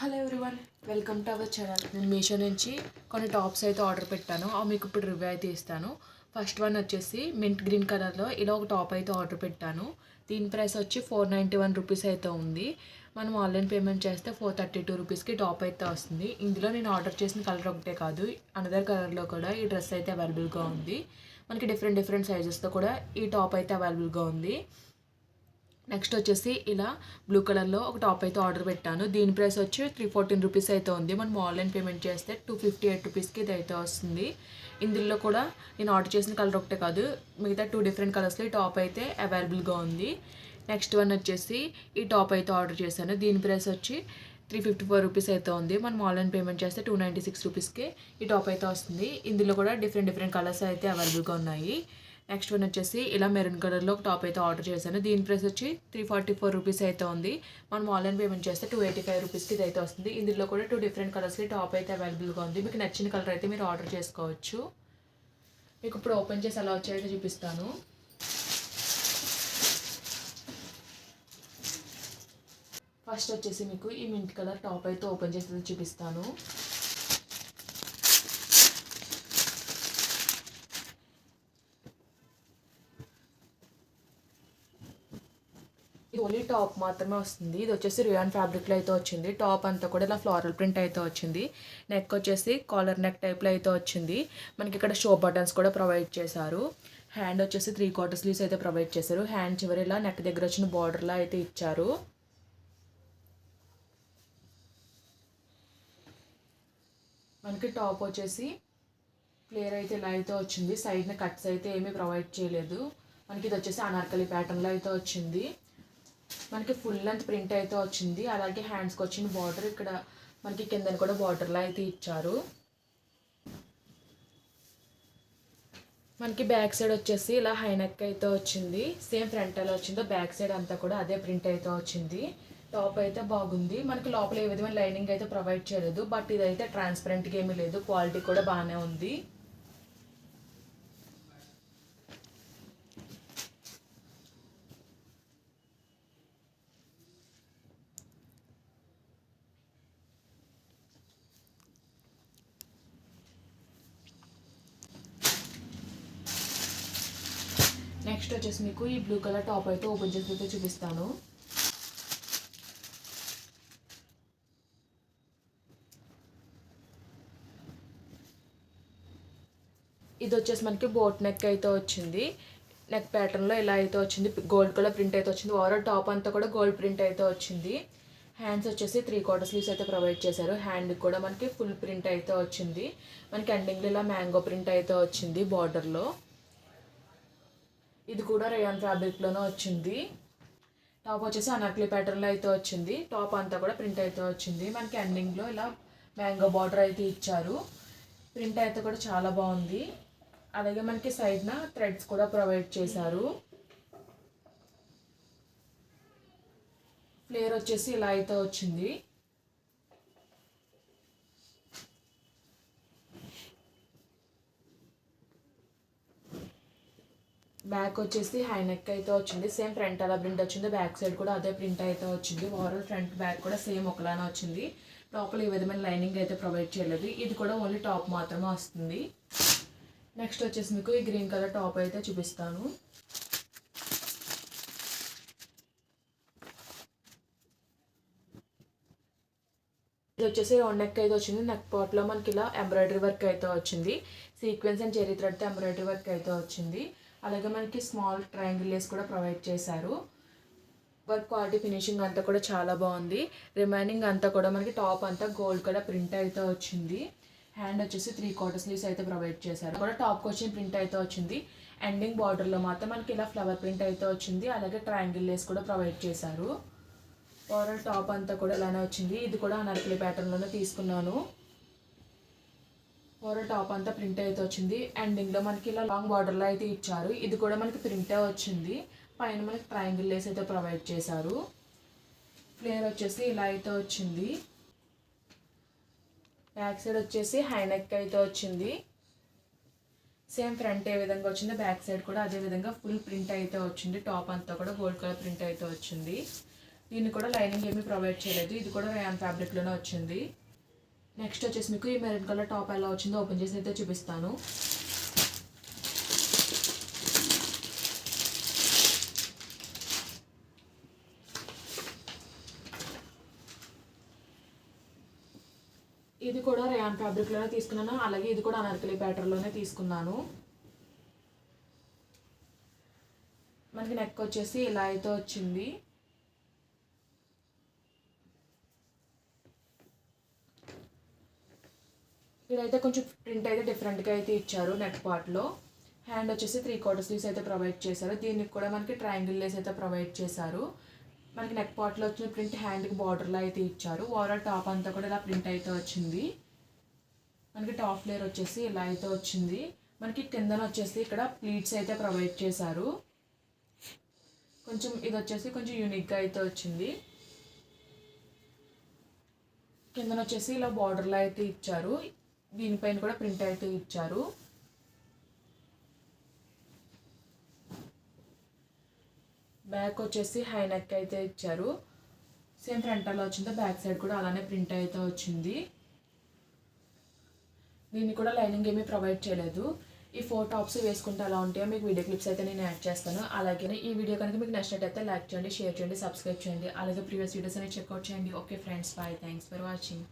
Hello everyone, welcome to our channel. నేను మీషో నుంచి కొన్ని టాప్స్ అయితే ఆర్డర్ పెట్టాను. అవి మీకు ఇప్పుడు రివ్యూ అయితే ఇస్తాను. ఫస్ట్ వన్ వచ్చేసి మింట్ గ్రీన్ కలర్లో ఇలా ఒక టాప్ అయితే ఆర్డర్ పెట్టాను. దీని ప్రైస్ వచ్చి 491 రూపీస్ అయితే ఉంది. మనం ఆన్లైన్ పేమెంట్ చేస్తే 432 రూపీస్కి టాప్ అయితే వస్తుంది. ఇందులో నేను ఆర్డర్ చేసిన కలర్ ఒకటే కాదు, అనదర్ కలర్లో కూడా ఈ డ్రెస్ అయితే అవైలబుల్గా ఉంది. మనకి డిఫరెంట్ సైజెస్తో కూడా ఈ టాప్ అయితే అవైలబుల్గా ఉంది. నెక్స్ట్ వచ్చేసి ఇలా బ్లూ కలర్లో ఒక టాప్ అయితే ఆర్డర్ పెట్టాను. దీని ప్రైస్ వచ్చి 314 రూపీస్ అయితే ఉంది. మనం ఆన్లైన్ పేమెంట్ చేస్తే 258 రూపీస్కి ఇది అయితే వస్తుంది. ఇందులో కూడా నేను ఆర్డర్ చేసిన కలర్ ఒకటే కాదు, మిగతా 2 డిఫరెంట్ కలర్స్లో ఈ టాప్ అయితే అవైలబుల్గా ఉంది. నెక్స్ట్ వన్ వచ్చేసి ఈ టాప్ అయితే ఆర్డర్ చేశాను. దీని ప్రైస్ వచ్చి 354 రూపీస్ అయితే ఉంది. మనం ఆన్లైన్ పేమెంట్ చేస్తే 296 రూపీస్కి ఈ టాప్ అయితే వస్తుంది. ఇందులో కూడా డిఫరెంట్ కలర్స్ అయితే అవైలబుల్గా ఉన్నాయి. నెక్స్ట్ వన్ వచ్చేసి ఇలా మెరూన్ కలర్లో ఒక టాప్ అయితే ఆర్డర్ చేశాను. దీని ప్రైస్ వచ్చి 344 రూపీస్ అయితే ఉంది. మనం ఆన్లైన్ పేమెంట్ చేస్తే 285 రూపీస్కి ఇది అయితే వస్తుంది. ఇందులో కూడా 2 డిఫరెంట్ కలర్స్కి టాప్ అయితే అవైలబుల్గా ఉంది. మీకు నచ్చిన కలర్ అయితే మీరు ఆర్డర్ చేసుకోవచ్చు. మీకు ఇప్పుడు ఓపెన్ చేసి ఎలా వచ్చాయో చూపిస్తాను. ఫస్ట్ వచ్చేసి మీకు ఈ మింట్ కలర్ టాప్ అయితే ఓపెన్ చేసి చూపిస్తాను. ఇది ఓన్లీ టాప్ మాత్రమే వస్తుంది. ఇది వచ్చేసి రియాన్ ఫ్యాబ్రిక్లో అయితే వచ్చింది. టాప్ అంతా కూడా ఇలా ఫ్లోరల్ ప్రింట్ అయితే వచ్చింది. నెక్ వచ్చేసి కాలర్ నెక్ టైప్లో అయితే వచ్చింది. మనకి ఇక్కడ షో బటన్స్ కూడా ప్రొవైడ్ చేశారు. హ్యాండ్ వచ్చేసి 3/4 స్లీవ్స్ అయితే ప్రొవైడ్ చేశారు. హ్యాండ్ చివరి ఇలా నెక్ దగ్గర వచ్చిన బార్డర్లా అయితే ఇచ్చారు. మనకి టాప్ వచ్చేసి ఫ్లేర్ అయితే ఇలా అయితే వచ్చింది. సైడ్న కట్స్ అయితే ఏమీ ప్రొవైడ్ చేయలేదు. మనకి ఇది వచ్చేసి అనార్కలి ప్యాటర్న్లో అయితే వచ్చింది. మనకి ఫుల్ లెంత్ ప్రింట్ అయితే వచ్చింది. అలాగే హ్యాండ్స్కి వచ్చిన బార్డర్ ఇక్కడ మనకి కింద కూడా బార్డర్లో అయితే ఇచ్చారు. మనకి బ్యాక్ సైడ్ వచ్చేసి ఇలా హై నెక్ అయితే వచ్చింది. సేమ్ ఫ్రంట్ ఎలా వచ్చిందో బ్యాక్ సైడ్ అంతా కూడా అదే ప్రింట్ అయితే వచ్చింది. టాప్ అయితే బాగుంది. మనకి లోపల ఏ విధమైన లైనింగ్ అయితే ప్రొవైడ్ చేయలేదు, బట్ ఇదైతే ట్రాన్స్పరెంట్గా ఏమీ లేదు. క్వాలిటీ కూడా బాగానే ఉంది. నెక్స్ట్ వచ్చేసి మీకు ఈ బ్లూ కలర్ టాప్ అయితే ఓపెన్ చేసి అయితే చూపిస్తాను. ఇది వచ్చేసి మనకి బోట్ నెక్ అయితే వచ్చింది. నెక్ ప్యాటర్న్లో ఇలా అయితే వచ్చింది. గోల్డ్ కలర్ ప్రింట్ అయితే వచ్చింది. ఓవరాల్ టాప్ అంతా కూడా గోల్డ్ ప్రింట్ అయితే వచ్చింది. హ్యాండ్స్ వచ్చేసి 3/4 స్లీవ్స్ అయితే ప్రొవైడ్ చేశారు. హ్యాండ్ కూడా మనకి ఫుల్ ప్రింట్ అయితే వచ్చింది. మనకి ఎండింగ్లో ఇలా మ్యాంగో ప్రింట్ అయితే వచ్చింది బార్డర్లో. ఇది కూడా రేయాన్ ఫ్యాబ్రిక్లోనే వచ్చింది. టాప్ వచ్చేసి అనార్కలి ప్యాటర్న్లో అయితే వచ్చింది. టాప్ అంతా కూడా ప్రింట్ అయితే వచ్చింది. మనకి ఎండింగ్లో ఇలా మ్యాంగో బార్డర్ అయితే ఇచ్చారు. ప్రింట్ అయితే కూడా చాలా బాగుంది. అలాగే మనకి సైడ్న థ్రెడ్స్ కూడా ప్రొవైడ్ చేశారు. ఫ్లేర్ వచ్చేసి ఇలా అయితే వచ్చింది. బ్యాక్ వచ్చేసి హై నెక్ అయితే వచ్చింది. సేమ్ ఫ్రంట్ ఎలా ప్రింట్ వచ్చింది, బ్యాక్ సైడ్ కూడా అదే ప్రింట్ అయితే వచ్చింది. ఓవరాల్ ఫ్రంట్ బ్యాక్ కూడా సేమ్ ఒకలానే వచ్చింది. లోపల ఏ విధమైన లైనింగ్ అయితే ప్రొవైడ్ చేయలేదు. ఇది కూడా ఓన్లీ టాప్ మాత్రమే వస్తుంది. నెక్స్ట్ వచ్చేసి మీకు ఈ గ్రీన్ కలర్ టాప్ అయితే చూపిస్తాను. ఇది వచ్చేసి రౌండ్ నెక్ అయితే వచ్చింది. నెక్ పార్ట్లో మనకి ఇలా ఎంబ్రాయిడరీ వర్క్ అయితే వచ్చింది. సీక్వెన్స్ అండ్ జెరీ థ్రెడ్తో ఎంబ్రాయిడరీ వర్క్ అయితే వచ్చింది. అలాగే మనకి స్మాల్ ట్రయాంగిల్ లేస్ కూడా ప్రొవైడ్ చేశారు. వర్క్ క్వాలిటీ ఫినిషింగ్ అంతా కూడా చాలా బాగుంది. రిమైనింగ్ అంతా కూడా మనకి టాప్ అంతా గోల్డ్ కలర్ ప్రింట్ అయితే వచ్చింది. హ్యాండ్ వచ్చేసి 3/4 స్లీవ్స్ అయితే ప్రొవైడ్ చేశారు. కూడా టాప్కి వచ్చిన ప్రింట్ అయితే వచ్చింది. ఎండింగ్ బార్డర్లో మాత్రం మనకి ఇలా ఫ్లవర్ ప్రింట్ అయితే వచ్చింది. అలాగే ట్రయాంగిల్ లేస్ కూడా ప్రొవైడ్ చేశారు. ఓవరాల్ టాప్ అంతా కూడా ఇలానే వచ్చింది. ఇది కూడా అనార్కలి ప్యాటర్న్లోనే తీసుకున్నాను. ఓవరాల్ టాప్ అంతా ప్రింట్ అయితే వచ్చింది. ఎండింగ్లో మనకి ఇలా లాంగ్ బార్డర్లో అయితే ఇచ్చారు. ఇది కూడా మనకి ప్రింటే వచ్చింది. పైన మనకి ట్రయాంగిల్ లేస్ అయితే ప్రొవైడ్ చేశారు. ఫ్లేర్ వచ్చేసి ఇలా అయితే వచ్చింది. బ్యాక్ సైడ్ వచ్చేసి హై నెక్ అయితే వచ్చింది. సేమ్ ఫ్రంట్ ఏ విధంగా వచ్చిందో బ్యాక్ సైడ్ కూడా అదే విధంగా ఫుల్ ప్రింట్ అయితే వచ్చింది. టాప్ అంతా కూడా గోల్డ్ కలర్ ప్రింట్ అయితే వచ్చింది. దీన్ని కూడా లైనింగ్ ఏమీ ప్రొవైడ్ చేయలేదు, ఇది కూడా రేయాన్ ఫ్యాబ్రిక్లోనే వచ్చింది. నెక్స్ట్ వచ్చేసి మీకు ఈ మెరూన్ కలర్ టాప్ ఎలా వచ్చిందో ఓపెన్ చేసి అయితే చూపిస్తాను. ఇది కూడా రేయాన్ ఫ్యాబ్రిక్లోనే తీసుకున్నాను, అలాగే ఇది కూడా అనార్కలి ప్యాటర్న్లోనే తీసుకున్నాను. మనకి నెక్ వచ్చేసి ఇలా అయితే వచ్చింది. ఇక్కడైతే కొంచెం ప్రింట్ అయితే డిఫరెంట్గా అయితే ఇచ్చారు నెక్ పార్ట్లో. హ్యాండ్ వచ్చేసి 3/4 స్లీవ్స్ అయితే ప్రొవైడ్ చేశారు. దీనికి కూడా మనకి ట్రయాంగిల్ లేస్ అయితే ప్రొవైడ్ చేశారు. మనకి నెక్ పార్ట్లో వచ్చిన ప్రింట్ హ్యాండ్కి బార్డర్లో అయితే ఇచ్చారు. ఓవరాల్ టాప్ అంతా కూడా ఇలా ప్రింట్ అయితే వచ్చింది. మనకి టాప్ లేయర్ వచ్చేసి ఇలా అయితే వచ్చింది. మనకి కిందన వచ్చేసి ఇక్కడ ప్లీట్స్ అయితే ప్రొవైడ్ చేశారు. కొంచెం ఇది వచ్చేసి కొంచెం యూనిక్గా అయితే వచ్చింది. కిందన వచ్చేసి ఇలా బార్డర్లో అయితే ఇచ్చారు. దీనిపైన కూడా ప్రింట్ అయితే ఇచ్చారు. బ్యాక్ వచ్చేసి హై నెక్ అయితే ఇచ్చారు. సేమ్ ఫ్రంట్ అలా వచ్చిందో బ్యాక్ సైడ్ కూడా అలానే ప్రింట్ అయితే వచ్చింది. దీన్ని కూడా లైనింగ్ ఏమీ ప్రొవైడ్ చేయలేదు. ఈ 4 టాప్స్ వేసుకుంటే అలా ఉంటాయో మీకు వీడియో క్లిప్స్ అయితే నేను యాడ్ చేస్తాను. అలాగే ఈ వీడియో కనుక మీకు నచ్చినట్టయితే లైక్ చేయండి, షేర్ చేయండి, సబ్స్క్రైబ్ చేయండి. అలాగే ప్రీవియస్ వీడియోస్ అనేవి చెక్అవుట్ చేయండి. Okay friends, bye, thanks for watching.